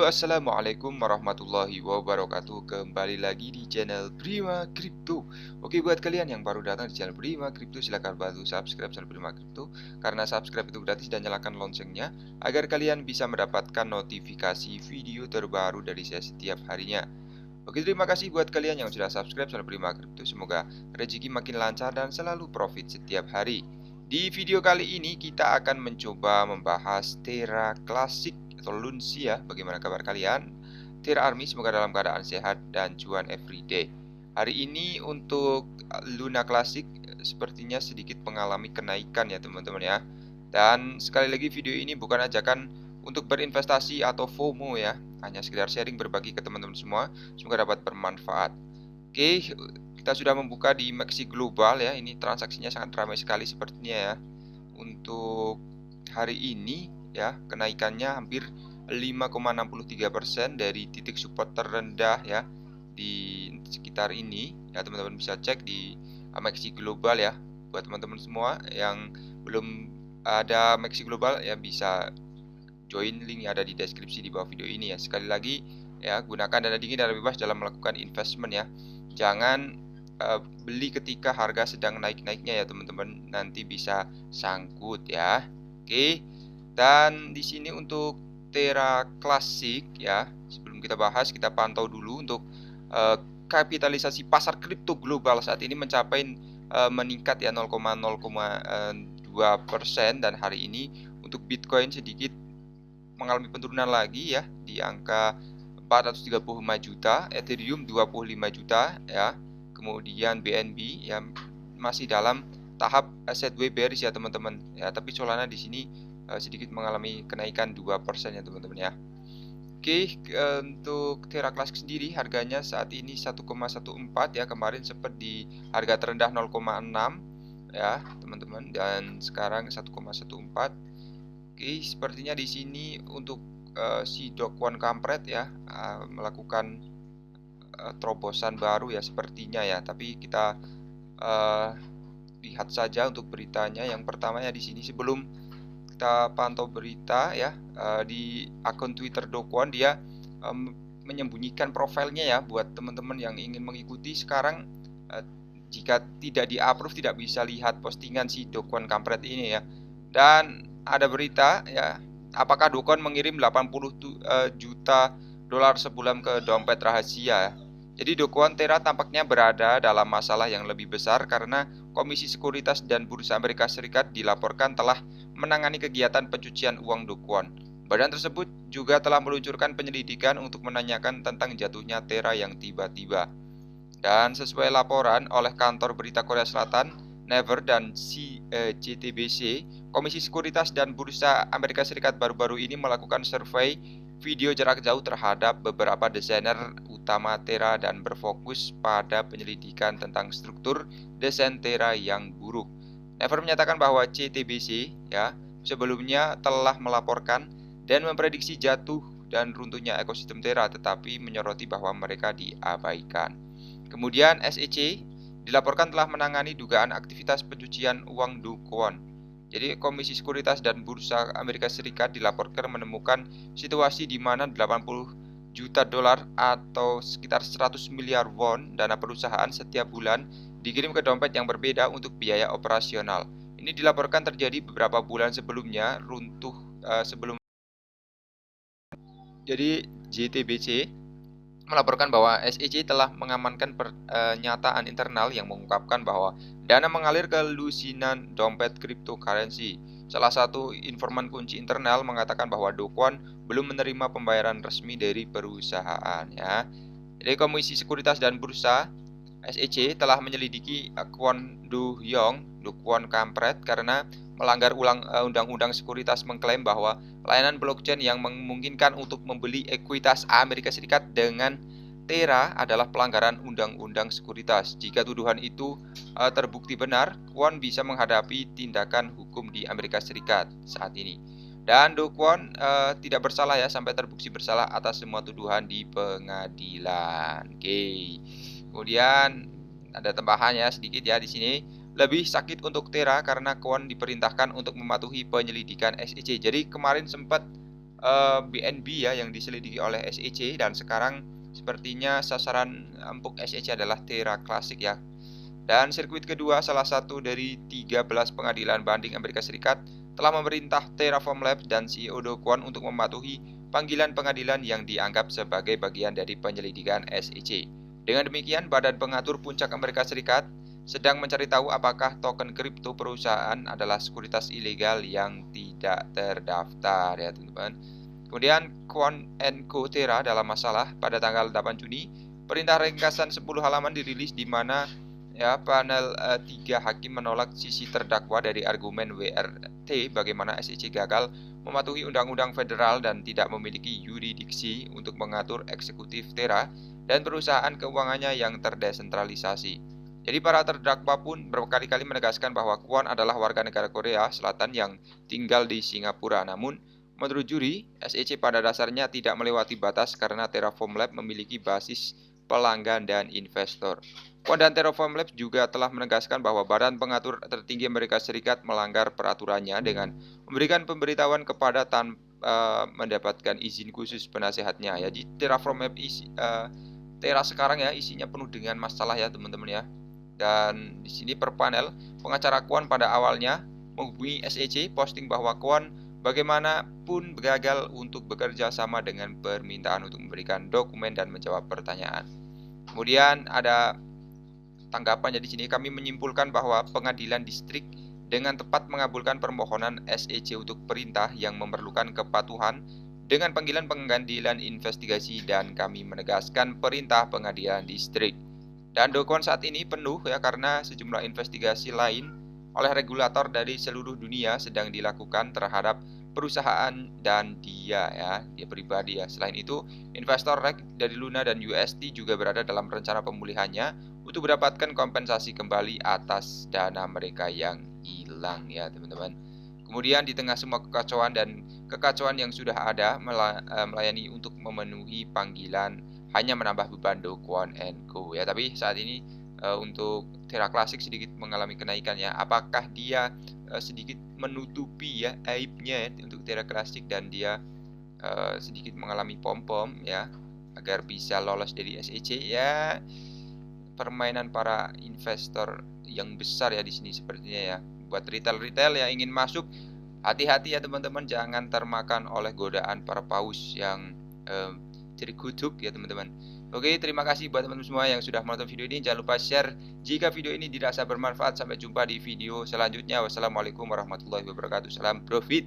Assalamualaikum warahmatullahi wabarakatuh. Kembali lagi di channel Prima Crypto. Oke, buat kalian yang baru datang di channel Prima Crypto, silahkan bantu subscribe channel Prima Crypto, karena subscribe itu gratis, dan nyalakan loncengnya agar kalian bisa mendapatkan notifikasi video terbaru dari saya setiap harinya. Oke, terima kasih buat kalian yang sudah subscribe channel Prima Crypto. Semoga rezeki makin lancar dan selalu profit setiap hari. Di video kali ini kita akan mencoba membahas Terra Classic atau Lunsi ya. Bagaimana kabar kalian? Terra Army semoga dalam keadaan sehat dan cuan everyday. Hari ini untuk Luna Classic sepertinya sedikit mengalami kenaikan ya teman-teman ya. Dan sekali lagi video ini bukan ajakan untuk berinvestasi atau FOMO ya. Hanya sekedar sharing berbagi ke teman-teman semua. Semoga dapat bermanfaat. Oke, kita sudah membuka di Maxi Global ya. Ini transaksinya sangat ramai sekali sepertinya ya. Untuk hari ini ya, kenaikannya hampir 5,63% dari titik support terendah ya di sekitar ini ya. Teman-teman bisa cek di Maxi Global ya. Buat teman-teman semua yang belum ada Maxi Global ya, bisa join, link ada di deskripsi di bawah video ini ya. Sekali lagi ya, gunakan dana dingin dan bebas dalam melakukan investment ya. Jangan beli ketika harga sedang naik-naiknya ya teman-teman, nanti bisa sangkut ya. Oke. Dan di sini untuk Terra Classic ya, sebelum kita bahas, kita pantau dulu untuk kapitalisasi pasar kripto global saat ini mencapai meningkat ya 0,02%, dan hari ini untuk Bitcoin sedikit mengalami penurunan lagi ya di angka 435 juta, Ethereum 25 juta ya. Kemudian BNB ya masih dalam tahap sideways bearish ya teman-teman ya, tapi Solana di sini sedikit mengalami kenaikan 2% ya teman-teman ya. Oke, untuk Terra Classic sendiri harganya saat ini 1,14 ya, kemarin sempat di harga terendah 0,6 ya teman-teman, dan sekarang 1,14. Oke, sepertinya di sini untuk si Do Kwon Kampret ya melakukan terobosan baru ya sepertinya ya, tapi kita lihat saja untuk beritanya. Yang pertamanya di sini, sebelum kita pantau berita ya, di akun Twitter Do Kwon dia menyembunyikan profilnya ya buat teman-teman yang ingin mengikuti. Sekarang jika tidak di-approve tidak bisa lihat postingan si Do Kwon Kampret ini ya. Dan ada berita ya, apakah Do Kwon mengirim 80 juta dolar sebulan ke dompet rahasia ya. Jadi Do Kwon Terra tampaknya berada dalam masalah yang lebih besar karena Komisi Sekuritas dan Bursa Amerika Serikat dilaporkan telah menangani kegiatan pencucian uang Do Kwon. Badan tersebut juga telah meluncurkan penyelidikan untuk menanyakan tentang jatuhnya Terra yang tiba-tiba. Dan sesuai laporan oleh kantor berita Korea Selatan, Never dan CTBC, Komisi Sekuritas dan Bursa Amerika Serikat baru-baru ini melakukan survei video jarak jauh terhadap beberapa desainer utama Terra dan berfokus pada penyelidikan tentang struktur desain Terra yang buruk. Never menyatakan bahwa CTBC ya sebelumnya telah melaporkan dan memprediksi jatuh dan runtuhnya ekosistem Terra, tetapi menyoroti bahwa mereka diabaikan. Kemudian SEC dilaporkan telah menangani dugaan aktivitas pencucian uang Do Kwon. Jadi Komisi Sekuritas dan Bursa Amerika Serikat dilaporkan menemukan situasi di mana 80 juta dolar atau sekitar 100 miliar won dana perusahaan setiap bulan dikirim ke dompet yang berbeda untuk biaya operasional. Ini dilaporkan terjadi beberapa bulan sebelumnya, runtuh sebelum. Jadi JTBC melaporkan bahwa SEC telah mengamankan pernyataan internal yang mengungkapkan bahwa dana mengalir ke lusinan dompet cryptocurrency. Salah satu informan kunci internal mengatakan bahwa Do Kwon belum menerima pembayaran resmi dari perusahaan ya. Jadi Komisi Sekuritas dan Bursa SEC telah menyelidiki Kwon Do Kwon Kampret karena melanggar undang-undang sekuritas, mengklaim bahwa layanan blockchain yang memungkinkan untuk membeli ekuitas Amerika Serikat dengan Terra adalah pelanggaran undang-undang sekuritas. Jika tuduhan itu terbukti benar, Kwon bisa menghadapi tindakan hukum di Amerika Serikat saat ini. Dan Do Kwon tidak bersalah ya sampai terbukti bersalah atas semua tuduhan di pengadilan. Oke. Kemudian ada tambahannya sedikit ya di sini. Lebih sakit untuk Terra karena Kwon diperintahkan untuk mematuhi penyelidikan SEC. Jadi kemarin sempat BNB ya yang diselidiki oleh SEC, dan sekarang sepertinya sasaran empuk SEC adalah Terra Classic ya. Dan sirkuit kedua, salah satu dari 13 pengadilan banding Amerika Serikat, telah memerintah Terraform Labs dan CEO Do Kwon untuk mematuhi panggilan pengadilan yang dianggap sebagai bagian dari penyelidikan SEC. Dengan demikian, Badan Pengatur Puncak Amerika Serikat sedang mencari tahu apakah token kripto perusahaan adalah sekuritas ilegal yang tidak terdaftar ya teman-teman. Kemudian Kwon Co Terra dalam masalah pada tanggal 8 Juni, perintah ringkasan 10 halaman dirilis di mana ya panel 3 hakim menolak sisi terdakwa dari argumen WRT bagaimana SEC gagal mematuhi undang-undang federal dan tidak memiliki yurisdiksi untuk mengatur eksekutif Terra dan perusahaan keuangannya yang terdesentralisasi. Jadi para terdakwa pun berkali-kali menegaskan bahwa Kwon adalah warga negara Korea Selatan yang tinggal di Singapura. Namun, menurut juri, SEC pada dasarnya tidak melewati batas karena Terraform Lab memiliki basis pelanggan dan investor. Kwon dan Terraform Labs juga telah menegaskan bahwa Badan Pengatur Tertinggi Amerika Serikat melanggar peraturannya dengan memberikan pemberitahuan kepada tanpa mendapatkan izin khusus penasehatnya. Ya, di Terraform Labs Terra sekarang ya isinya penuh dengan masalah ya teman-teman ya. Dan di sini per panel, pengacara Kwon pada awalnya menghubungi SEC posting bahwa Kwon bagaimanapun gagal untuk bekerja sama dengan permintaan untuk memberikan dokumen dan menjawab pertanyaan. Kemudian ada tanggapannya di sini, kami menyimpulkan bahwa pengadilan distrik dengan tepat mengabulkan permohonan SEC untuk perintah yang memerlukan kepatuhan dengan panggilan pengadilan investigasi, dan kami menegaskan perintah pengadilan distrik. Dan Do Kwon saat ini penuh ya karena sejumlah investigasi lain oleh regulator dari seluruh dunia sedang dilakukan terhadap perusahaan dan dia pribadi ya. Selain itu, investor dari Luna dan UST juga berada dalam rencana pemulihannya untuk mendapatkan kompensasi kembali atas dana mereka yang hilang ya teman-teman. Kemudian di tengah semua kekacauan yang sudah ada, melayani untuk memenuhi panggilan hanya menambah beban Do Kwon Co ya. Tapi saat ini untuk Terra Classic sedikit mengalami kenaikan ya. Apakah dia sedikit menutupi ya aibnya ya, untuk Terra Classic, dan dia sedikit mengalami pom-pom ya agar bisa lolos dari SEC ya. Permainan para investor yang besar ya di sini sepertinya ya. Buat retail yang ingin masuk, hati-hati ya teman-teman, jangan termakan oleh godaan para paus yang terkutuk ya teman-teman. Oke, terima kasih buat teman-teman semua yang sudah menonton video ini. Jangan lupa share jika video ini dirasa bermanfaat. Sampai jumpa di video selanjutnya. Wassalamualaikum warahmatullahi wabarakatuh. Salam profit.